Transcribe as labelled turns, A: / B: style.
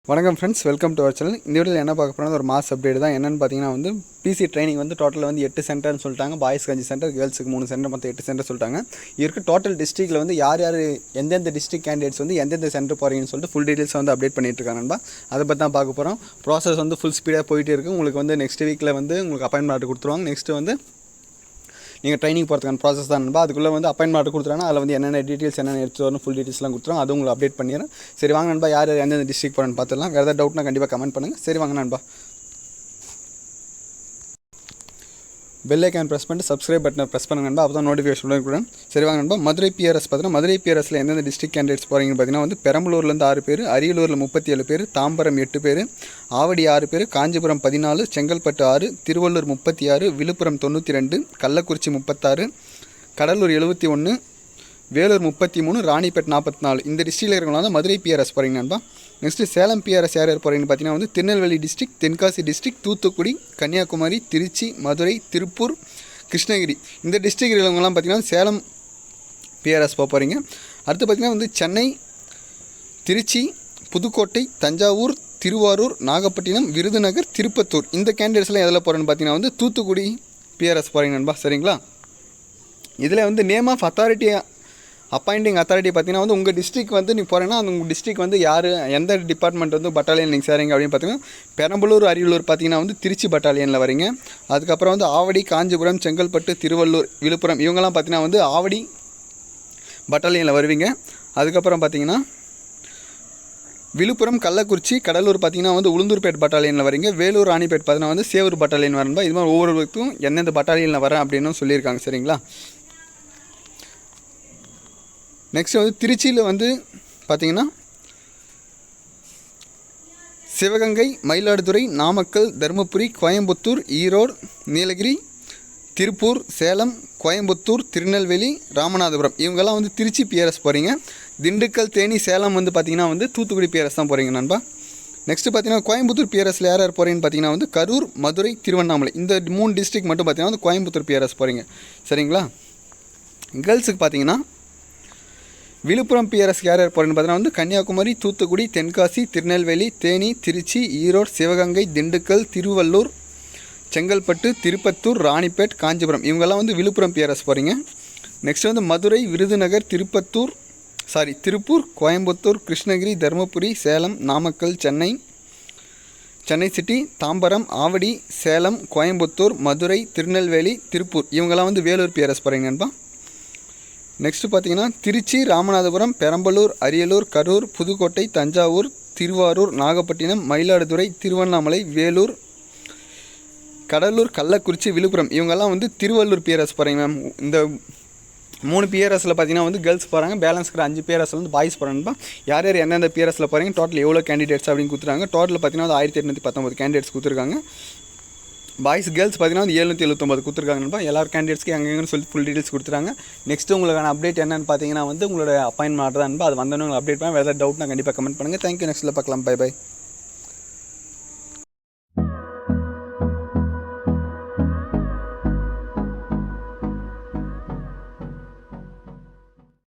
A: வணக்கம் friends, welcome to our channel. இந்த வீடியோவில் என்ன பார்க்க போனால் ஒரு மாஸ் அப்டேட் தான். என்னென்னு பார்த்தீங்கன்னா வந்து பிசி ட்ரைனிங் வந்து டோட்டலில் வந்து 8 சென்டர்னு சொல்லிட்டாங்க. பாய்ஸ்க்கு 5 சென்டர், கேர்ள்ஸுக்கு 3 சென்டர், மொத்தம் 8 சென்டர் சொல்லிட்டாங்க. இருக்க டோட்டல் டிஸ்ட்ரிக்ட்டில் வந்து யார் எந்தெந்த டிஸ்ட்ரிக்ட் கேண்டிடேட்ஸ் வந்து எந்தெந்த சென்டர் போகிறீங்கன்னு சொல்லிட்டு ஃபுல் டீட்டெயில்ஸ் வந்து அப்டேட் பண்ணிட்டு இருக்காங்க. அதை பற்றி தான் பார்க்க போகிறோம். ப்ராசஸ் வந்து ஃபுல் ஸ்பீடாக போயிட்டே இருக்குது. உங்களுக்கு வந்து நெக்ஸ்ட் வீக்கில் வந்து உங்களுக்கு அப்பாயின்மெண்ட் ஆர்டர் கொடுத்துருவாங்க. நெக்ஸ்ட்டு வந்து நீங்கள் ட்ரைனிங் போகிறதுக்கான ப்ராசஸ் தான் நண்பா. அதுக்குள்ளே வந்து அப்பாயின்மெண்ட் ஆர்டர் கொடுத்துறாங்க. அதில் வந்து என்னென்ன டீட்டெயில்ஸ் என்னென்ன எடுத்து வரணும் ஃபுல் டீட்டெயில்ஸ்லாம் கொடுத்துருவோம். அது உங்களுக்கு அப்டேட் பண்ணிடுறேன். சரி வாங்க நண்பா, யார் எந்தெந்த டிஸ்ட்ரிக்ட் போகிறேன்னு பார்த்துடலாம். வேறு ஏதாவது டவுட்னா கண்டிப்பாக கமெண்ட் பண்ணுங்கள். சரி வாங்க நண்பா. பெல் ஐக்கான் ப்ரெஸ் பண்ணிட்டு சப்ஸ்கிரைப் பட்டனை ப்ரெஸ் பண்ணுங்க நண்பா. அப்போ தான் நோட்டிஃபிகேஷன் கூட. சரி வாங்க நண்பா. மதுரை பிஆர்எஸ் பார்த்தீங்கன்னா மதுரை பிஆர்எஸில் எந்தெந்த டிஸ்ட்ரிக்ட் கேண்டிடேட்ஸ் போகிறீங்கன்னு பார்த்தீங்கன்னா வந்து பெரம்பலூர்லேருந்து 6 பேர், அரியலூரில் 37 பேர், தாம்பரம் 8 பேர், ஆவடி 6 பேர், காஞ்சிபுரம் 14, செங்கல்பட்டு 6, திருவள்ளூர் 36, விழுப்புரம் 92, கள்ளக்குறிச்சி 36, கடலூர் 71, வேலூர் 33, ராணிப்பேட் 44. இந்த டிஸ்ட்ரிக்டில் இருக்கிறவங்க வந்து மதுரை பிஆர்எஸ் போகிறீங்க நண்பா. நெக்ஸ்ட்டு சேலம் பிஆர்எஸ் யார் யார் போகிறீங்கன்னு பார்த்தீங்கன்னா வந்து திருநெல்வேலி டிஸ்ட்ரிக்ட், தென்காசி டிஸ்ட்ரிக்ட், தூத்துக்குடி, கன்னியாகுமரி, திருச்சி, மதுரை, திருப்பூர், கிருஷ்ணகிரி. இந்த டிஸ்ட்ரிக்ட் இருக்கிறவங்கலாம் பார்த்தீங்கன்னா சேலம் பிஆர்எஸ் போகிறீங்க. அடுத்து பார்த்தீங்கன்னா வந்து சென்னை, திருச்சி, புதுக்கோட்டை, தஞ்சாவூர், திருவாரூர், நாகப்பட்டினம், விருதுநகர், திருப்பத்தூர். இந்த கேண்டிடேட்ஸ்லாம் எதில் போகிறேன்னு பார்த்தீங்கன்னா வந்து தூத்துக்குடி பிஆர்எஸ் போகிறீங்க நண்பா. சரிங்களா? இதில் வந்து name of authority, appointing authority பார்த்தீங்கன்னா வந்து உங்கள் டிஸ்ட்ரிக் வந்து நீங்கள் போகிறீங்கன்னா அந்த உங்கள் டிஸ்ட்ரிக் வந்து யார் எந்த டிபார்ட்மெண்ட் வந்து பட்டாலியன் நீங்கள் சேரீங்க அப்படின்னு பார்த்தீங்கன்னா பெரம்பலூர், அரியலூர் பார்த்தீங்கன்னா வந்து திருச்சி பட்டாலியனில் வரீங்க. அதுக்கப்புறம் வந்து ஆவடி, காஞ்சிபுரம், செங்கல்பட்டு, திருவள்ளூர், விழுப்புரம் இவங்கெல்லாம் பார்த்தீங்கன்னா வந்து ஆவடி பட்டாலியனில் வருவீங்க. அதுக்கப்புறம் பார்த்தீங்கன்னா விழுப்புரம், கள்ளக்குறிச்சி, கடலூர் பார்த்தீங்கன்னா வந்து உளுந்தூர்பேட் பட்டாலியனில் வரீங்க. வேலூர், ராணிப்பேட் பார்த்தீங்கன்னா வந்து சேவூர் பட்டாலியன் வரணும். இது மாதிரி ஒவ்வொருவருக்கும் எந்தெந்த பட்டாலியனில் வரேன் அப்படின்னு சொல்லியிருக்காங்க. சரிங்களா? நெக்ஸ்ட் வந்து திருச்சியில் வந்து பார்த்திங்கன்னா சிவகங்கை, மயிலாடுதுறை, நாமக்கல், தருமபுரி, கோயம்புத்தூர், ஈரோடு, நீலகிரி, திருப்பூர், சேலம், கோயம்புத்தூர், திருநெல்வேலி, ராமநாதபுரம் இவங்கெல்லாம் வந்து திருச்சி பிஆர்எஸ் போகிறீங்க. திண்டுக்கல், தேனி, சேலம் வந்து பார்த்திங்கன்னா வந்து தூத்துக்குடி பிஆர்எஸ் தான் போகிறீங்க நண்பா. நெக்ஸ்ட்டு பார்த்தீங்கன்னா கோயம்புத்தூர் பிஆர்எஸில் யார் யார் போகிறீங்கன்னு பார்த்தீங்கன்னா வந்து கரூர், மதுரை, திருவண்ணாமலை இந்த 3 டிஸ்ட்ரிக்ட் மட்டும் பார்த்தீங்கன்னா வந்து கோயம்புத்தூர் பிஆர்எஸ் போகிறீங்க. சரிங்களா? கேர்ள்ஸுக்கு பார்த்தீங்கன்னா விழுப்புரம் பிஆர்எஸ்க்கு யார் யார் போகிறேன்னு பார்த்தீங்கன்னா வந்து கன்னியாகுமரி, தூத்துக்குடி, தென்காசி, திருநெல்வேலி, தேனி, திருச்சி, ஈரோடு, சிவகங்கை, திண்டுக்கல், திருவள்ளூர், செங்கல்பட்டு, திருப்பத்தூர், ராணிப்பேட், காஞ்சிபுரம் இவங்கெல்லாம் வந்து விழுப்புரம் பிஆர்எஸ் போகிறீங்க. நெக்ஸ்ட் வந்து மதுரை, விருதுநகர், திருப்பூர், கோயம்புத்தூர், கிருஷ்ணகிரி, தருமபுரி, சேலம், நாமக்கல், சென்னை சிட்டி, தாம்பரம், ஆவடி, சேலம், கோயம்புத்தூர், மதுரை, திருநெல்வேலி, திருப்பூர் இவங்கெல்லாம் வந்து வேலூர் பிஆர்எஸ் போகிறீங்க நண்பா. நெக்ஸ்ட்டு பார்த்தீங்கன்னா திருச்சி, ராமநாதபுரம், பெரம்பலூர், அரியலூர், கரூர், புதுக்கோட்டை, தஞ்சாவூர், திருவாரூர், நாகப்பட்டினம், மயிலாடுதுறை, திருவண்ணாமலை, வேலூர், கடலூர், கள்ளக்குறிச்சி, விழுப்புரம் இவங்கெல்லாம் வந்து திருவள்ளூர் பிஆர்எஸ் போகிறீங்க மேம். இந்த 3 பிஆர்எஸில் பார்த்தீங்கன்னா வந்து கேர்ள்ஸ் போகிறாங்க. பேலன்ஸ் இருக்கிற 5 பிஆர்எஸில் வந்து பாய்ஸ் போகிறாங்கப்பா. யார் யார் எந்தெந்த பிஆர்எஸில் போகிறீங்க, டோட்டல் எவ்வளோ கேண்டிடேட்ஸ் அப்படின்னு கொடுத்துருக்காங்க. டோட்டல் பார்த்தீங்கன்னா 1819 கேண்டிடேட்ஸ் கொடுத்துருக்காங்க. பாய்ஸ் கேர்ள்ஸ் பார்த்தீங்கன்னா வந்து 779 கொடுத்துருக்காங்கப்பா. எல்லாரும் கேண்டிடேட்ஸ்க்கு எங்கேன்னு சொல்லி ஃபுல் டீட்டெயில்ஸ் கொடுத்துறாங்க. நெக்ஸ்ட்டு உங்களுக்கான அப்டேட் என்னென்னு பார்த்தீங்கன்னா வந்து உங்களோட அப்பாயின்மெண்ட் ஆர்டர் தான். அது வந்தோன்னு உங்களுக்கு அப்டேட் பண்ணால் வேறு ஏதாவது டவுட்னா கண்டிப்பாக கமெண்ட் பண்ணுங்கள். தேங்க்யூ. நெக்ஸ்ட்டில் பார்க்கலாம். Bye by.